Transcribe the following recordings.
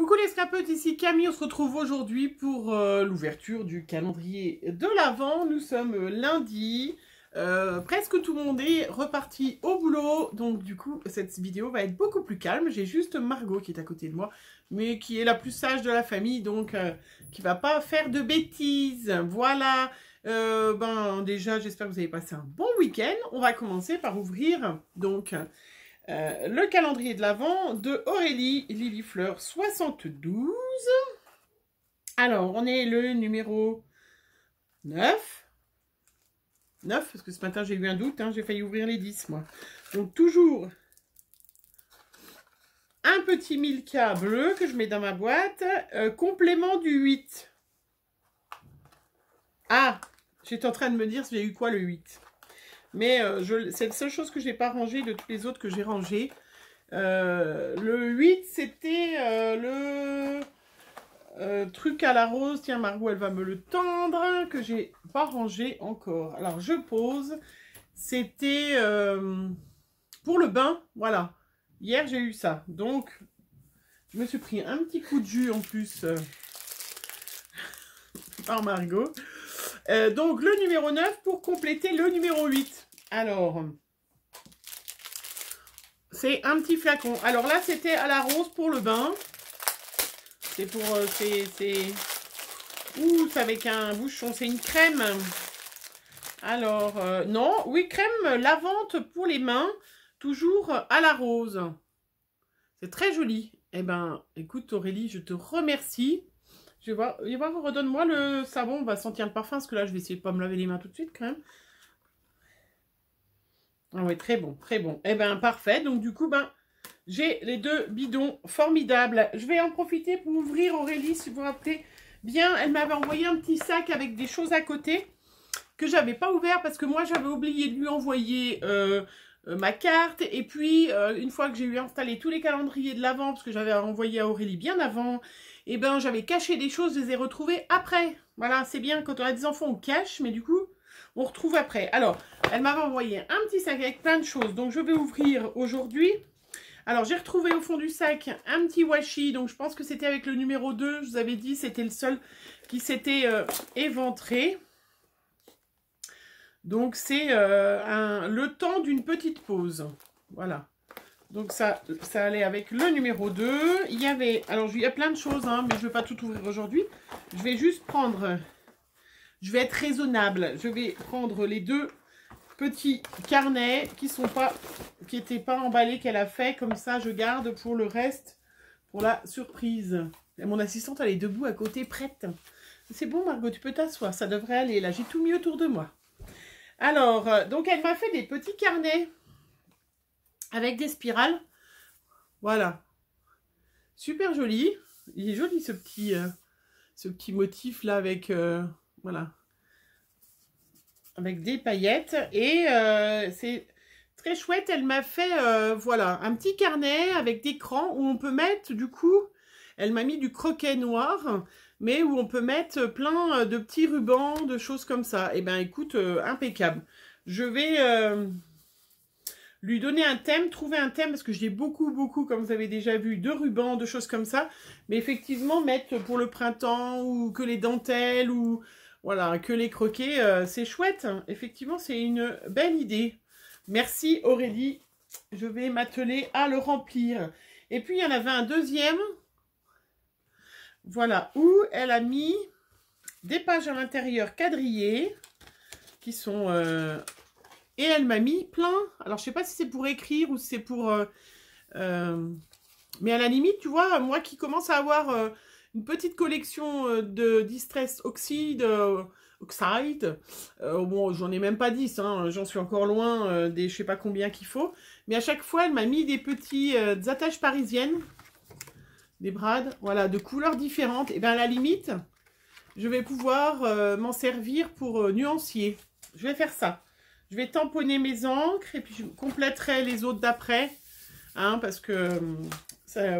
Coucou les scrapeutes, ici Camille, on se retrouve aujourd'hui pour l'ouverture du calendrier de l'Avent. Nous sommes lundi, presque tout le monde est reparti au boulot, donc du coup cette vidéo va être beaucoup plus calme. J'ai juste Margot qui est à côté de moi, mais qui est la plus sage de la famille, donc qui va pas faire de bêtises. Voilà, déjà j'espère que vous avez passé un bon week-end. On va commencer par ouvrir donc... le calendrier de l'Avent de Aurélie Lilifleur 72. Alors, on est le numéro 9. 9, parce que ce matin j'ai eu un doute, hein, j'ai failli ouvrir les 10 moi. Donc toujours un petit Milka bleu que je mets dans ma boîte. Complément du 8. Ah, j'étais en train de me dire j'ai eu quoi le 8. Mais c'est la seule chose que je n'ai pas rangée de tous les autres que j'ai rangés. Le 8, c'était le truc à la rose. Tiens, Margot, elle va me le tendre, que j'ai pas rangé encore. Alors, je pose. C'était pour le bain, voilà. Hier, j'ai eu ça. Donc, je me suis pris un petit coup de jus en plus par Margot. Donc, le numéro 9 pour compléter le numéro 8. Alors, c'est un petit flacon. Alors là, c'était à la rose pour le bain. C'est pour... Ouh, c'est avec un bouchon. C'est une crème. Alors, non. Oui, crème lavante pour les mains. Toujours à la rose. C'est très joli. Eh ben, écoute Aurélie, je te remercie. Je vais voir, redonne-moi le savon. On va sentir le parfum. Parce que là, je vais essayer de pas me laver les mains tout de suite quand même. Ah oui, très bon, très bon. Eh bien, parfait. Donc, du coup, j'ai les deux bidons formidables. Je vais en profiter pour ouvrir Aurélie, si vous vous rappelez bien. Elle m'avait envoyé un petit sac avec des choses à côté que j'avais pas ouvert parce que moi, j'avais oublié de lui envoyer ma carte. Et puis, une fois que j'ai eu installé tous les calendriers de l'Avent, parce que j'avais envoyé à Aurélie bien avant, eh ben, j'avais caché des choses, je les ai retrouvées après. Voilà, c'est bien, quand on a des enfants, on cache, mais du coup... on retrouve après. Alors, elle m'avait envoyé un petit sac avec plein de choses. Donc, je vais ouvrir aujourd'hui. Alors, j'ai retrouvé au fond du sac un petit washi. Donc, je pense que c'était avec le numéro 2. Je vous avais dit, c'était le seul qui s'était éventré. Donc, c'est le temps d'une petite pause. Voilà. Donc, ça allait avec le numéro 2. Il y avait... alors, il y a plein de choses, hein, mais je ne vais pas tout ouvrir aujourd'hui. Je vais juste prendre... je vais être raisonnable. Je vais prendre les deux petits carnets qui n'étaient pas emballés, qu'elle a fait. Comme ça, je garde pour le reste, pour la surprise. Et mon assistante, elle est debout à côté, prête. C'est bon, Margot, tu peux t'asseoir. Ça devrait aller. Là, j'ai tout mis autour de moi. Alors, donc, elle m'a fait des petits carnets avec des spirales. Voilà. Super joli. Il est joli, ce petit motif là avec... voilà. Avec des paillettes. Et c'est très chouette. Elle m'a fait, voilà, un petit carnet avec des crans où on peut mettre, du coup, elle m'a mis du croquet noir, mais où on peut mettre plein de petits rubans, de choses comme ça. Et ben écoute, impeccable. Je vais lui donner un thème, trouver un thème, parce que j'ai beaucoup, comme vous avez déjà vu, de rubans, de choses comme ça. Mais effectivement, mettre pour le printemps, ou que les dentelles, ou... voilà, que les croquets, c'est chouette. Effectivement, c'est une belle idée. Merci Aurélie. Je vais m'atteler à le remplir. Et puis, il y en avait un deuxième. Voilà, où elle a mis des pages à l'intérieur quadrillées. Qui sont... et elle m'a mis plein. Alors, je ne sais pas si c'est pour écrire ou si c'est pour... mais à la limite, tu vois, moi qui commence à avoir... une petite collection de Distress Oxide. Bon, j'en ai même pas 10, hein, j'en suis encore loin des je sais pas combien qu'il faut. Mais à chaque fois, elle m'a mis des petits des attaches parisiennes. Des brades, voilà, de couleurs différentes. Et bien à la limite, je vais pouvoir m'en servir pour nuancier. Je vais faire ça. Je vais tamponner mes encres et puis je compléterai les autres d'après. Hein, parce que,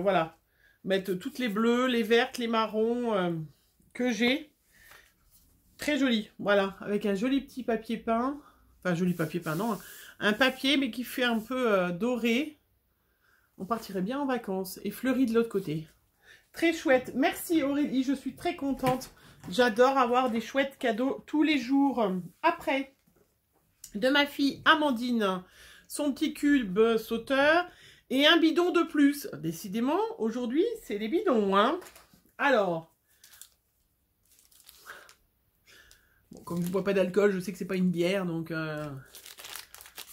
voilà. Mettre toutes les bleues, les vertes, les marrons que j'ai. Très joli, voilà, avec un joli petit papier peint. Enfin, joli papier peint, non. Un papier, mais qui fait un peu doré. On partirait bien en vacances. Et fleuri de l'autre côté. Très chouette. Merci Aurélie, je suis très contente. J'adore avoir des chouettes cadeaux tous les jours. Après, de ma fille Amandine, son petit cube sauteur et un bidon de plus. Décidément, aujourd'hui, c'est les bidons, hein. Alors, bon, comme je ne bois pas d'alcool, je sais que c'est pas une bière, donc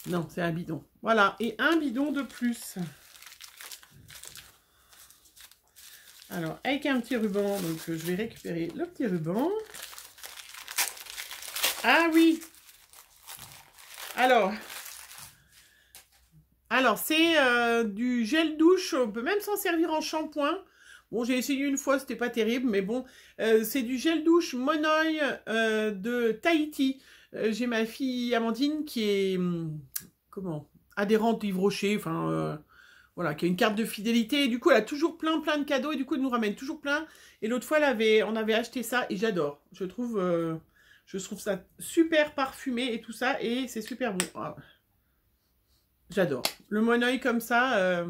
non, c'est un bidon. Voilà, et un bidon de plus. Alors, avec un petit ruban, donc je vais récupérer le petit ruban. Ah oui. Alors c'est du gel douche, on peut même s'en servir en shampoing. Bon, j'ai essayé une fois, c'était pas terrible, mais bon, c'est du gel douche Monoi de Tahiti. J'ai ma fille Amandine qui est, comment, adhérente Yves Rocher, enfin, voilà, qui a une carte de fidélité. Et du coup, elle a toujours plein de cadeaux et du coup, elle nous ramène toujours plein. Et l'autre fois, on avait acheté ça et j'adore. Je trouve ça super parfumé et tout ça et c'est super bon. Ah. J'adore. Le Monoi comme ça,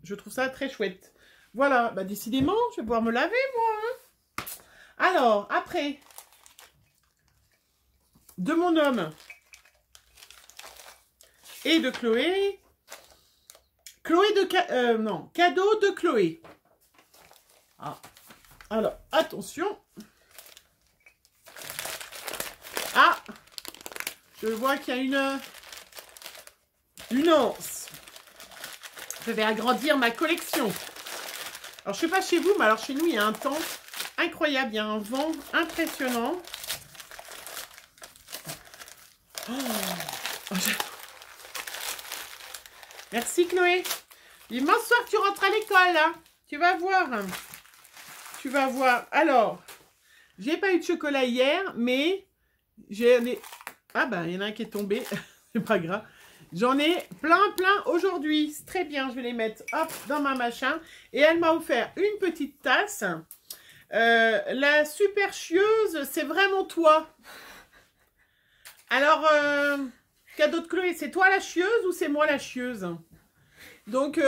je trouve ça très chouette. Voilà, bah décidément, je vais pouvoir me laver, moi. Hein. Alors, après, de mon homme et de Chloé. Cadeau de Chloé. Ah. Alors, attention. Ah, je vois qu'il y a une anse. Je vais agrandir ma collection. Alors, je sais pas chez vous, mais alors chez nous, il y a un temps incroyable. Il y a un vent impressionnant. Oh. Merci, Chloé. Dimanche soir, tu rentres à l'école, hein. Tu vas voir. Tu vas voir. Alors, j'ai pas eu de chocolat hier, mais j'ai... Ah ben, il y en a un qui est tombé. C'est pas grave. J'en ai plein aujourd'hui. C'est très bien, je vais les mettre hop dans ma machin. Et elle m'a offert une petite tasse. La super chieuse, c'est vraiment toi. Alors, cadeau de Chloé, c'est toi la chieuse ou c'est moi la chieuse? Donc,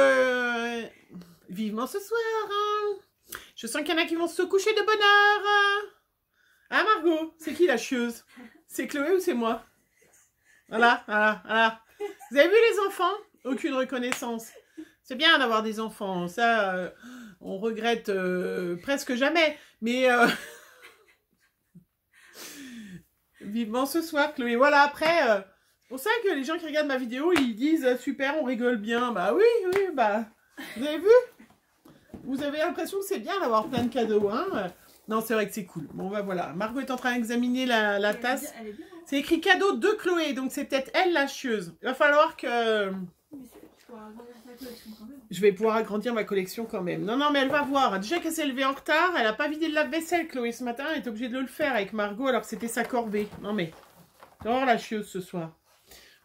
vivement ce soir. Hein. Je sens qu'il y en a qui vont se coucher de bonne heure. Hein, Margot? C'est qui la chieuse? C'est Chloé ou c'est moi? Voilà. Vous avez vu les enfants? Aucune reconnaissance. C'est bien d'avoir des enfants. Ça, on regrette presque jamais. Mais vivement ce soir, Chloé. Voilà, après, on sait que les gens qui regardent ma vidéo, ils disent super, on rigole bien. Bah oui, bah. Vous avez vu? Vous avez l'impression que c'est bien d'avoir plein de cadeaux, hein? Non, c'est vrai que c'est cool. Bon, bah voilà. Margot est en train d'examiner la tasse. C'est écrit cadeau de Chloé, donc c'est peut-être elle la chieuse. Il va falloir que... Je vais pouvoir agrandir ma collection quand même. Non, mais elle va voir. Déjà qu'elle s'est levée en retard, elle n'a pas vidé le lave-vaisselle, Chloé, ce matin. Elle est obligée de le faire avec Margot alors que c'était sa corvée. Non, mais... Tu vas voir la chieuse ce soir.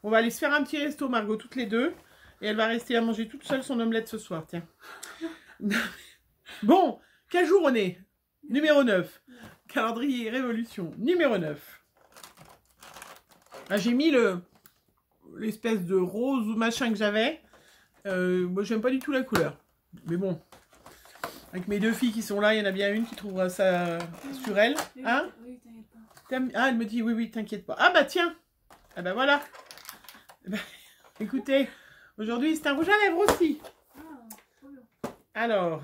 On va aller se faire un petit resto, Margot, toutes les deux. Et elle va rester à manger toute seule son omelette ce soir, tiens. Bon, quel jour on est? Numéro 9. Calendrier Révolution. Numéro 9. Ah, j'ai mis l'espèce de rose ou machin que j'avais. Moi, j'aime pas du tout la couleur. Mais bon. Avec mes deux filles qui sont là, il y en a bien une qui trouvera ça sur elle. Hein? Oui, t'inquiète pas. Ah, elle me dit oui, t'inquiète pas. Ah bah tiens. Ah bah voilà. Bah, écoutez, aujourd'hui, c'est un rouge à lèvres aussi. Alors...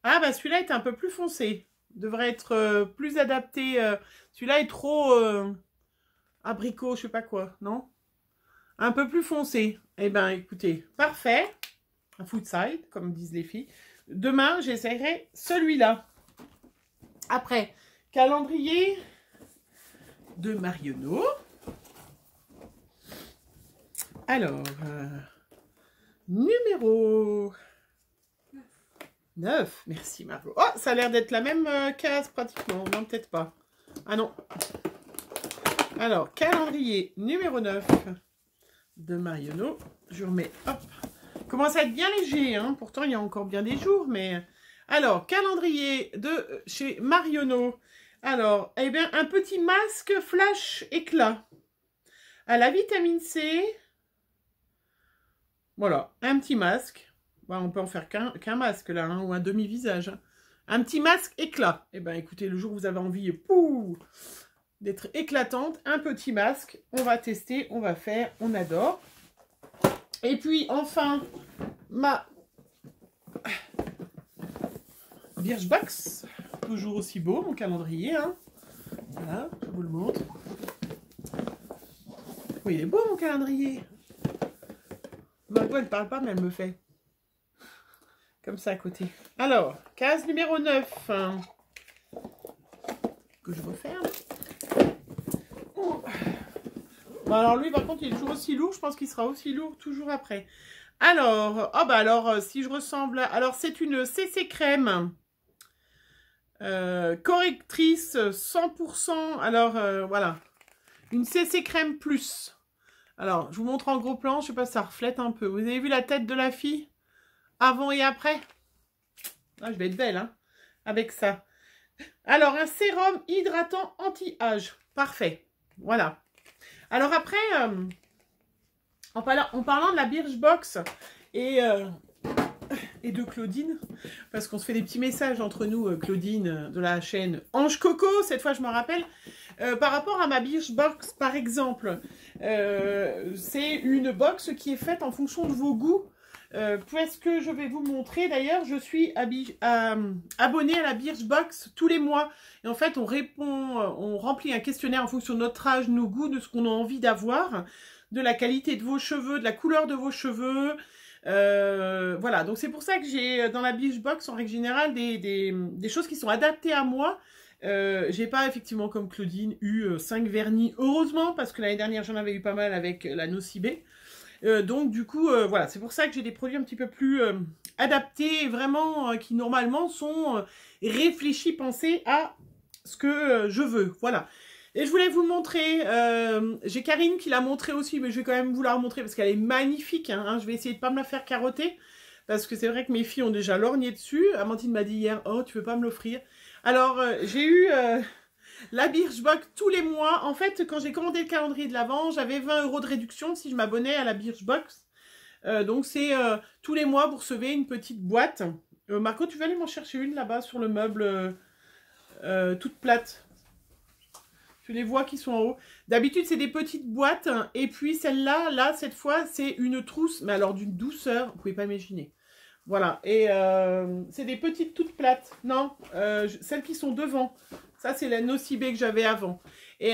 Ah bah celui-là est un peu plus foncé. Devrait être plus adapté. Celui-là est trop abricot, je sais pas quoi, non? Un peu plus foncé. Eh ben écoutez, parfait. Un footside, comme disent les filles. Demain, j'essaierai celui-là. Après, calendrier de Marionneau. Alors, numéro 9. Merci Margot. Oh, ça a l'air d'être la même case pratiquement. Non, peut-être pas. Ah non. Alors, calendrier numéro 9 de Marionneau. Je remets, hop. Commence à être bien léger, hein. Pourtant, il y a encore bien des jours, mais... Alors, calendrier de chez Marionneau. Alors, eh bien, un petit masque flash éclat. À la vitamine C. Voilà, un petit masque. Bah, on peut en faire qu'un masque, là, hein, ou un demi-visage. Hein. Un petit masque éclat. Eh ben, écoutez, le jour où vous avez envie d'être éclatante, un petit masque, on va tester, on va faire, on adore. Et puis, enfin, ma Birchbox, toujours aussi beau, mon calendrier, hein. Voilà, je vous le montre. Oui, il est beau, mon calendrier. Margot, elle parle pas, mais elle me fait comme ça à côté. Alors, case numéro 9. Que je referme. Oh. Bon, alors lui, par contre, il est toujours aussi lourd. Je pense qu'il sera aussi lourd toujours après. Alors, oh bah alors, si je ressemble... Alors, c'est une CC crème. Correctrice 100%. Alors, voilà. Une CC crème plus. Alors, je vous montre en gros plan. Je sais pas si ça reflète un peu. Vous avez vu la tête de la fille? Avant et après? Ah, je vais être belle, hein, avec ça. Alors, un sérum hydratant anti-âge. Parfait. Voilà. Alors après, en parlant de la Birchbox et de Claudine, parce qu'on se fait des petits messages entre nous, Claudine, de la chaîne Ange Coco, cette fois je me rappelle, par rapport à ma Birchbox, par exemple, c'est une box qui est faite en fonction de vos goûts. Puisque je vais vous montrer, d'ailleurs, je suis abonnée à la Birchbox tous les mois. Et en fait, on remplit un questionnaire en fonction de notre âge, nos goûts, de ce qu'on a envie d'avoir, de la qualité de vos cheveux, de la couleur de vos cheveux. Voilà, donc c'est pour ça que j'ai dans la Birchbox, en règle générale, des choses qui sont adaptées à moi. J'ai pas, effectivement, comme Claudine, eu 5 vernis, heureusement, parce que l'année dernière, j'en avais eu pas mal avec la Nocibé. Donc du coup, voilà, c'est pour ça que j'ai des produits un petit peu plus adaptés, vraiment, qui normalement sont réfléchis, pensés à ce que je veux, voilà. Et je voulais vous le montrer, j'ai Karine qui l'a montré aussi, mais je vais quand même vous la remontrer parce qu'elle est magnifique, hein, je vais essayer de pas me la faire carotter, parce que c'est vrai que mes filles ont déjà lorgné dessus. Amandine m'a dit hier, oh, tu veux pas me l'offrir? Alors, j'ai eu... la Birchbox tous les mois. En fait, quand j'ai commandé le calendrier de l'Avent, j'avais 20 € de réduction si je m'abonnais à la Birchbox. Donc, c'est tous les mois, vous recevez une petite boîte. Marco, tu vas aller m'en chercher une là-bas sur le meuble, toute plate. Tu les vois qui sont en haut. D'habitude, c'est des petites boîtes. Et puis, celle-là, là, cette fois, c'est une trousse. Mais alors, d'une douceur, vous pouvez pas imaginer. Voilà. Et c'est des petites toutes plates. Non, celles qui sont devant. Ça, c'est la Nocibé que j'avais avant. Et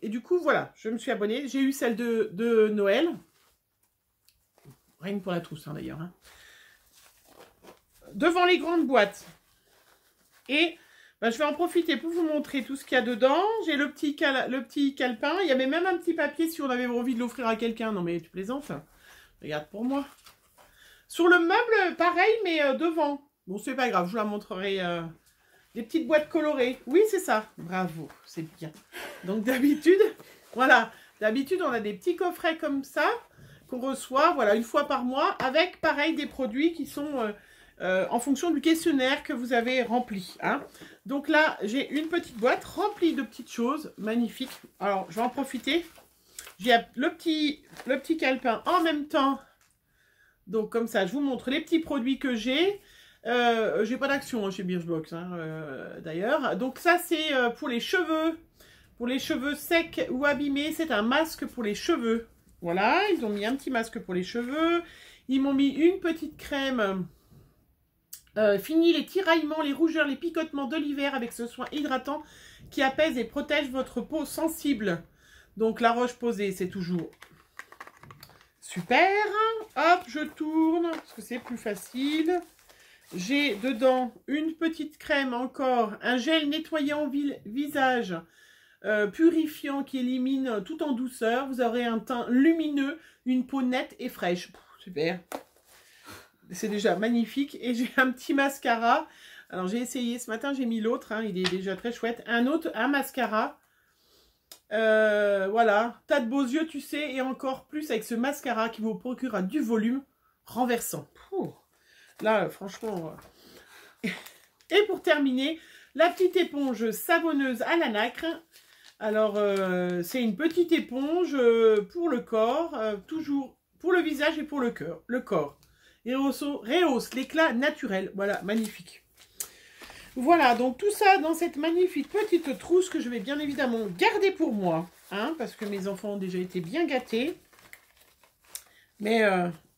du coup, voilà, je me suis abonnée. J'ai eu celle de Noël. Rien que pour la trousse, hein, d'ailleurs. Hein. Devant les grandes boîtes. Et ben, je vais en profiter pour vous montrer tout ce qu'il y a dedans. J'ai le petit calepin. Il y avait même un petit papier si on avait envie de l'offrir à quelqu'un. Non, mais tu plaisantes. Regarde pour moi. Sur le meuble, pareil, mais devant. Bon, c'est pas grave, je vous la montrerai... Des petites boîtes colorées. Oui, c'est ça. Bravo, c'est bien. Donc d'habitude, voilà. D'habitude, on a des petits coffrets comme ça qu'on reçoit, voilà, une fois par mois, avec, pareil, des produits qui sont en fonction du questionnaire que vous avez rempli. Hein. Donc là, j'ai une petite boîte remplie de petites choses magnifiques. Alors, je vais en profiter. J'ai le petit calepin en même temps. Donc, comme ça, je vous montre les petits produits que j'ai. J'ai pas d'action hein, chez Birchbox, hein, d'ailleurs. Donc ça, c'est pour les cheveux. Pour les cheveux secs ou abîmés, c'est un masque pour les cheveux. Voilà, ils ont mis un petit masque pour les cheveux. Ils m'ont mis une petite crème. Fini les tiraillements, les rougeurs, les picotements de l'hiver avec ce soin hydratant qui apaise et protège votre peau sensible. Donc la Roche-Posay, c'est toujours super. Hop, je tourne, parce que c'est plus facile. J'ai dedans une petite crème encore, un gel nettoyant visage purifiant qui élimine tout en douceur. Vous aurez un teint lumineux, une peau nette et fraîche. Pff, super. C'est déjà magnifique. Et j'ai un petit mascara. Alors j'ai essayé ce matin, j'ai mis l'autre. Hein, il est déjà très chouette. Un mascara. Voilà. T'as de beaux yeux, tu sais. Et encore plus avec ce mascara qui vous procurera du volume renversant. Pouh. Là, franchement... Et pour terminer, la petite éponge savonneuse à la nacre. Alors, c'est une petite éponge pour le corps, toujours pour le visage et pour le corps. et rehausse l'éclat naturel. Voilà, magnifique. Voilà, donc tout ça dans cette magnifique petite trousse que je vais bien évidemment garder pour moi. Hein, parce que mes enfants ont déjà été bien gâtés. Mais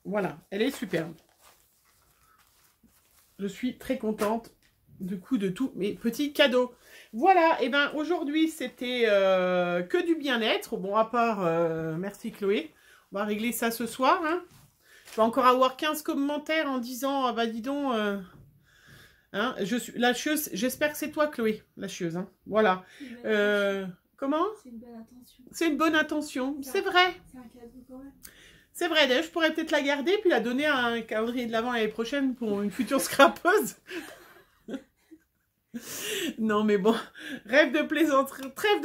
voilà, elle est superbe. Je suis très contente du coup de tous mes petits cadeaux. Voilà, et bien aujourd'hui c'était que du bien-être. Bon, à part, merci Chloé, on va régler ça ce soir. Hein. Je vais encore avoir 15 commentaires en disant, ah bah dis donc, hein, je suis la chieuse, j'espère que c'est toi Chloé, la chieuse. Hein. Voilà. Comment? C'est une bonne intention. C'est une bonne intention, c'est vrai. C'est un cadeau quand même. C'est vrai, d'ailleurs je pourrais peut-être la garder puis la donner à un calendrier de l'Avent l'année prochaine pour une future scrapeuse. Non mais bon, trêve de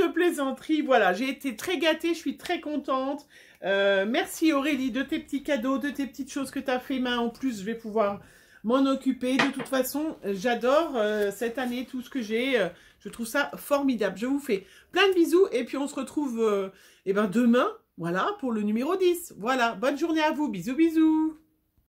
plaisanterie, voilà, j'ai été très gâtée, je suis très contente. Merci Aurélie de tes petits cadeaux, de tes petites choses que tu as fait main en plus, je vais pouvoir m'en occuper. De toute façon, j'adore cette année, tout ce que j'ai, je trouve ça formidable. Je vous fais plein de bisous et puis on se retrouve demain, voilà, pour le numéro 10. Voilà, bonne journée à vous, bisous bisous.